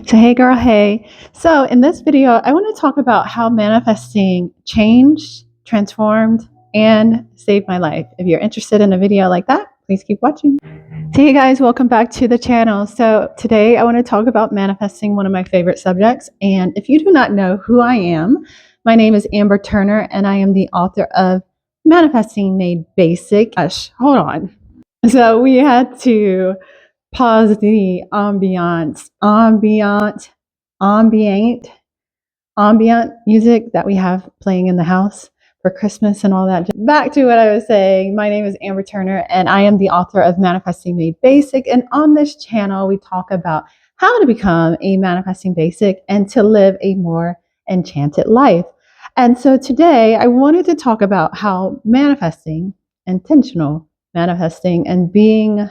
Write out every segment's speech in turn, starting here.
So hey girl, hey. So in this video, I want to talk about how manifesting changed, transformed, and saved my life. If you're interested in a video like that, please keep watching. So hey guys, welcome back to the channel. So today I want to talk about manifesting, one of my favorite subjects. And if you do not know who I am, my name is Amber Turner and I am the author of Manifesting Made Basic. Hold on. So we had to pause the ambient music that we have playing in the house for Christmas and all that. Back to what I was saying, my name is Amber Turner and I am the author of Manifesting Made Basic. And on this channel, we talk about how to become a manifesting basic and to live a more enchanted life. And so today I wanted to talk about how manifesting, intentional manifesting, and being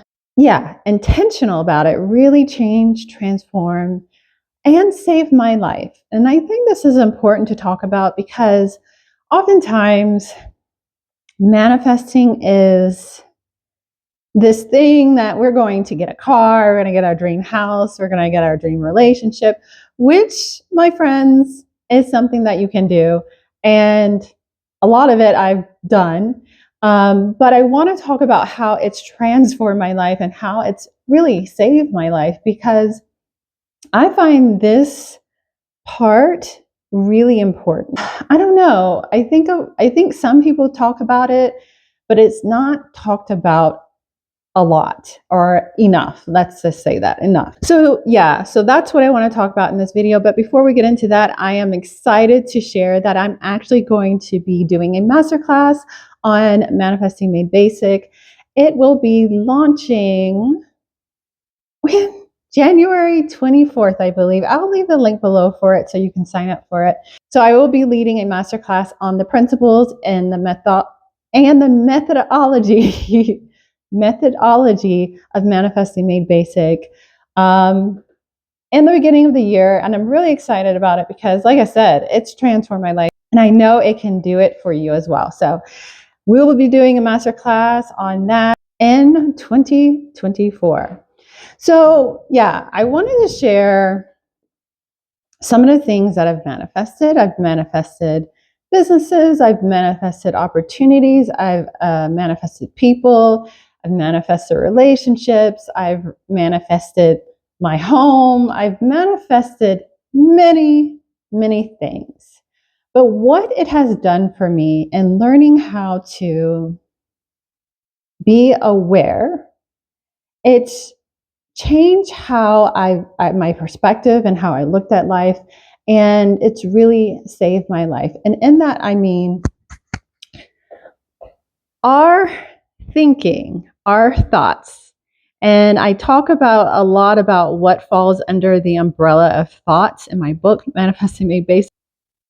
intentional about it really changed, transformed, and saved my life. And I think this is important to talk about because oftentimes manifesting is this thing that we're going to get a car, we're going to get our dream house, we're going to get our dream relationship, which, my friends, is something that you can do. And a lot of it I've done. But I want to talk about how it's transformed my life and how it's really saved my life, because I find this part really important. I don't know. I think some people talk about it, but it's not talked about a lot or enough. Let's just say that, enough. So that's what I want to talk about in this video. But before we get into that, I am excited to share that I'm actually going to be doing a masterclass on Manifesting Made Basic. It will be launching January 24th, I believe. I'll leave the link below for it so you can sign up for it. So I will be leading a masterclass on the principles and the methodology of Manifesting Made Basic in the beginning of the year. And I'm really excited about it because, like I said, it's transformed my life. And I know it can do it for you as well. So we will be doing a masterclass on that in 2024. So I wanted to share some of the things that I've manifested. I've manifested businesses, I've manifested opportunities, I've manifested people, I've manifested relationships, I've manifested my home, I've manifested many, many things. But what it has done for me in learning how to be aware, it's changed how my perspective and how I looked at life, and it's really saved my life. And in that, I mean our thinking, our thoughts. And I talk about a lot about what falls under the umbrella of thoughts in my book, Manifesting Made Basic.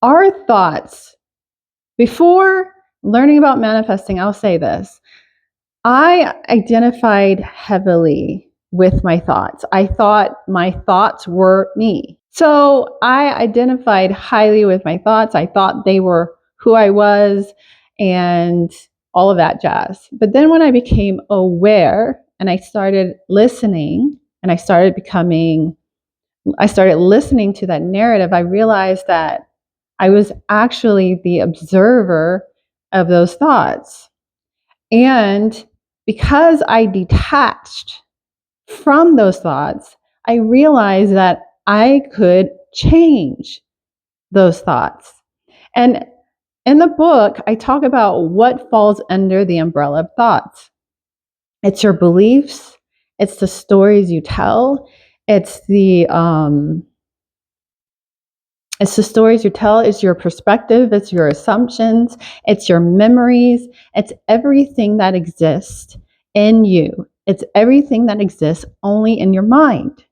Our thoughts. Before learning about manifesting, I'll say this. I identified heavily with my thoughts. I thought my thoughts were me. So I identified highly with my thoughts. I thought they were who I was and all of that jazz. But then when I became aware and I started listening and I started listening to that narrative, I realized that I was actually the observer of those thoughts. And because I detached from those thoughts, I realized that I could change those thoughts. And in the book, I talk about what falls under the umbrella of thoughts. It's your beliefs, it's the stories you tell, it's the stories you tell, it's your perspective, it's your assumptions, it's your memories, it's everything that exists in you. It's everything that exists only in your mind.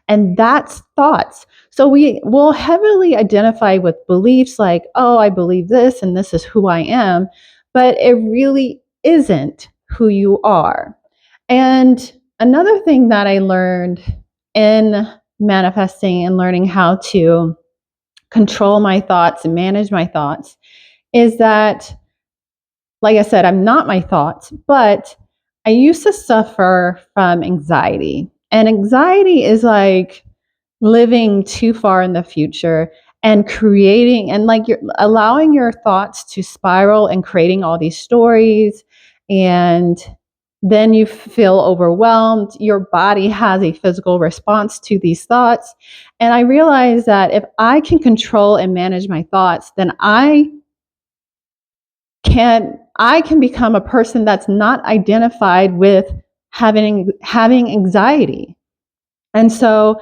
And that's thoughts. So we will heavily identify with beliefs like, oh, I believe this and this is who I am, but it really isn't who you are. And another thing that I learned in manifesting and learning how to control my thoughts and manage my thoughts is that, like I said, I'm not my thoughts, but I used to suffer from anxiety. And anxiety is like living too far in the future and creating and like you're allowing your thoughts to spiral and creating all these stories, and then you feel overwhelmed. Your body has a physical response to these thoughts. And I realized that if I can control and manage my thoughts, then I can become a person that's not identified with having anxiety. And so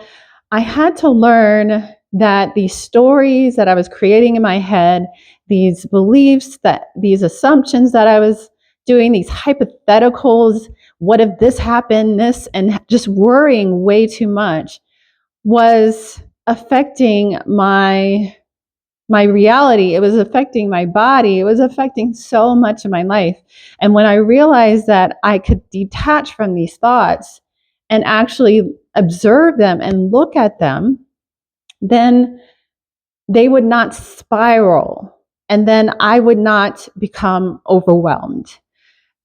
I had to learn that these stories that I was creating in my head, these beliefs, that these assumptions that I was doing, these hypotheticals, what if this happened, this, and just worrying way too much was affecting my reality. It was affecting my body. It was affecting so much of my life. And when I realized that I could detach from these thoughts and actually observe them and look at them, then they would not spiral. And then I would not become overwhelmed.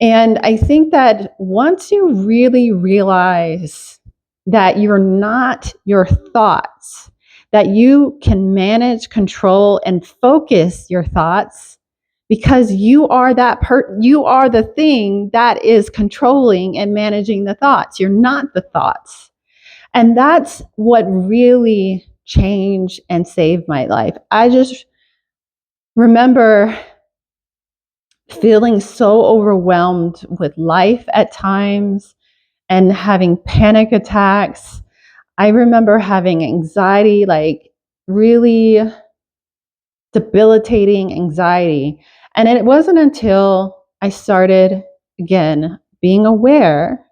And I think that once you really realize that you're not your thoughts, that you can manage, control, and focus your thoughts because you are you are the thing that is controlling and managing the thoughts. You're not the thoughts. And that's what really changed and saved my life. I just remember feeling so overwhelmed with life at times and having panic attacks. I remember having anxiety, like really debilitating anxiety. And it wasn't until I started, again, being aware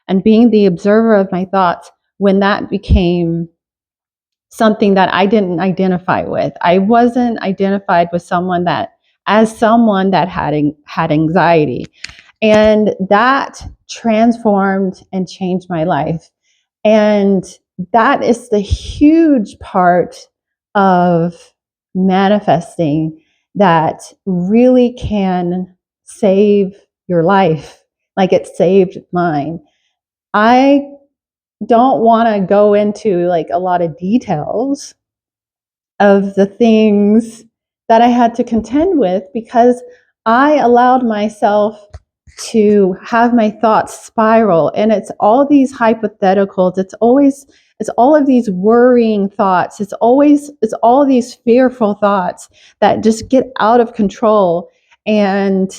and being the observer of my thoughts when that became something that I didn't identify with. I wasn't identified with someone that had anxiety. And that transformed and changed my life. And that is the huge part of manifesting that really can save your life, like it saved mine. I don't want to go into like a lot of details of the things that I had to contend with because I allowed myself to have my thoughts spiral. And it's all these hypotheticals. It's all of these worrying thoughts. It's all these fearful thoughts that just get out of control. And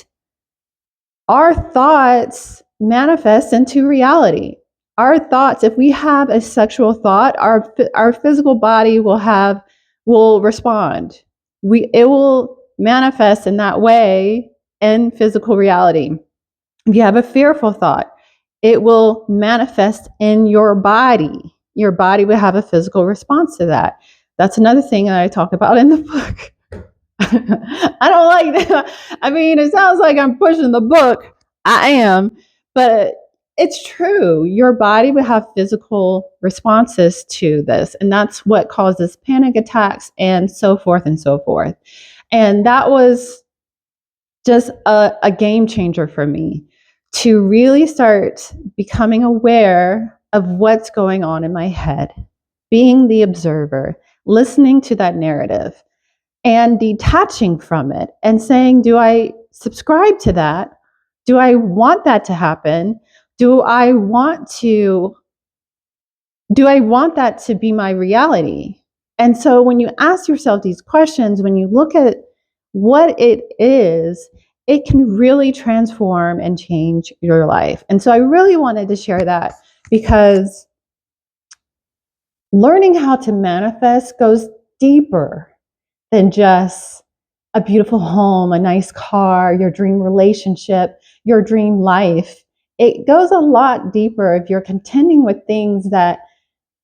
our thoughts manifest into reality. Our thoughts, if we have a sexual thought, our physical body will respond. It will manifest in that way in physical reality. If you have a fearful thought, it will manifest in your body. Your body will have a physical response to that. That's another thing that I talk about in the book. I don't like that. I mean, it sounds like I'm pushing the book. I am, but it's true. Your body will have physical responses to this, and that's what causes panic attacks and so forth and so forth. And that was just a game changer for me to really start becoming aware of what's going on in my head, being the observer, listening to that narrative and detaching from it and saying, do I subscribe to that? Do I want that to happen? Do I want that to be my reality? And so when you ask yourself these questions, when you look at what it is, it can really transform and change your life. And so I really wanted to share that because learning how to manifest goes deeper than just a beautiful home, a nice car, your dream relationship, your dream life. It goes a lot deeper if you're contending with things that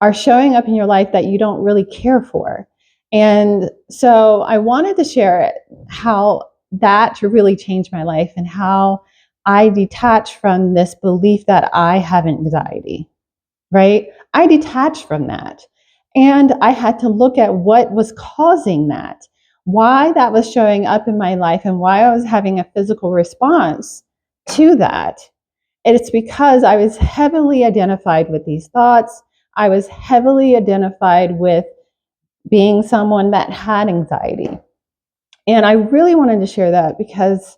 are showing up in your life that you don't really care for. And so I wanted to share how that really changed my life and how I detached from this belief that I have anxiety, right? I detached from that. And I had to look at what was causing that, why that was showing up in my life, and why I was having a physical response to that. And it's because I was heavily identified with these thoughts. I was heavily identified with being someone that had anxiety. And I really wanted to share that because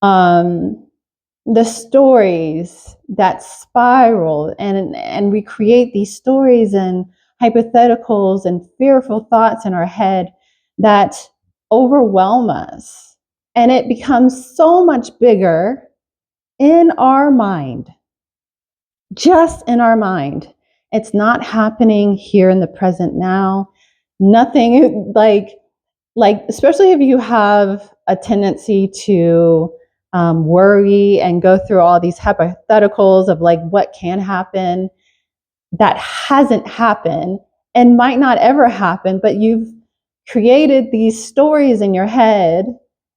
the stories that spiral, and we create these stories and hypotheticals and fearful thoughts in our head that overwhelm us. And it becomes so much bigger in our mind, just in our mind. It's not happening here in the present now. Nothing like especially if you have a tendency to worry and go through all these hypotheticals of like what can happen that hasn't happened and might not ever happen, but you've created these stories in your head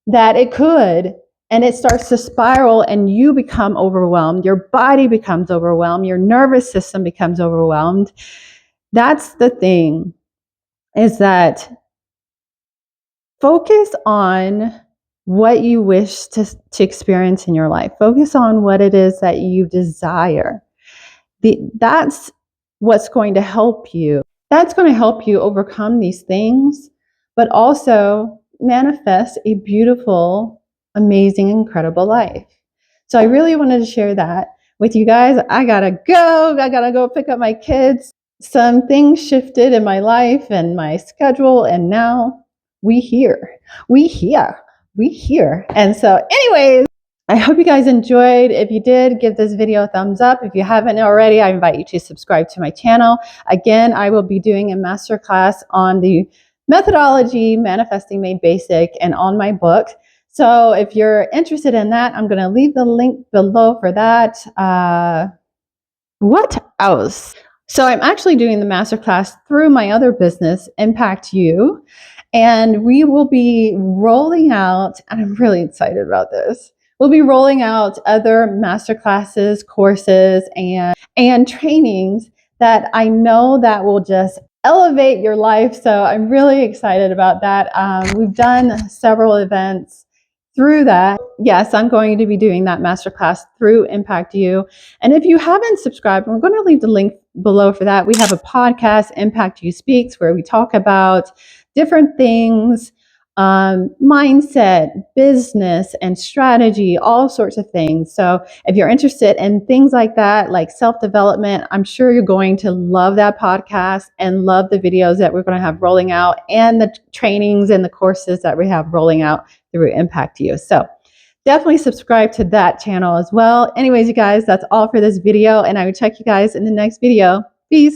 that it could, and it starts to spiral and you become overwhelmed. Your body becomes overwhelmed. Your nervous system becomes overwhelmed. That's the thing, is that focus on what you wish to experience in your life. Focus on what it is that you desire. That's what's going to help you. That's going to help you overcome these things, but also manifest a beautiful, amazing, incredible life. So I really wanted to share that with you guys. I gotta go pick up my kids. Some things shifted in my life and my schedule, and now we here. And so anyways, I hope you guys enjoyed. If you did, give this video a thumbs up. If you haven't already, I invite you to subscribe to my channel. Again, I will be doing a masterclass on the methodology Manifesting Made Basic and on my book. So if you're interested in that, I'm going to leave the link below for that. What else? So I'm actually doing the masterclass through my other business, Impact You, and we will be rolling out, and I'm really excited about this. We'll be rolling out other masterclasses, courses, and trainings that I know that will just elevate your life. So I'm really excited about that. We've done several events through that. Yes, I'm going to be doing that masterclass through Impact You. And if you haven't subscribed, I'm going to leave the link below for that. We have a podcast, Impact You Speaks, where we talk about different things, mindset, business, and strategy, all sorts of things. So if you're interested in things like that, like self-development, I'm sure you're going to love that podcast and love the videos that we're going to have rolling out and the trainings and the courses that we have rolling out through Impact You. So definitely subscribe to that channel as well. Anyways, you guys, that's all for this video, and I will check you guys in the next video. Peace.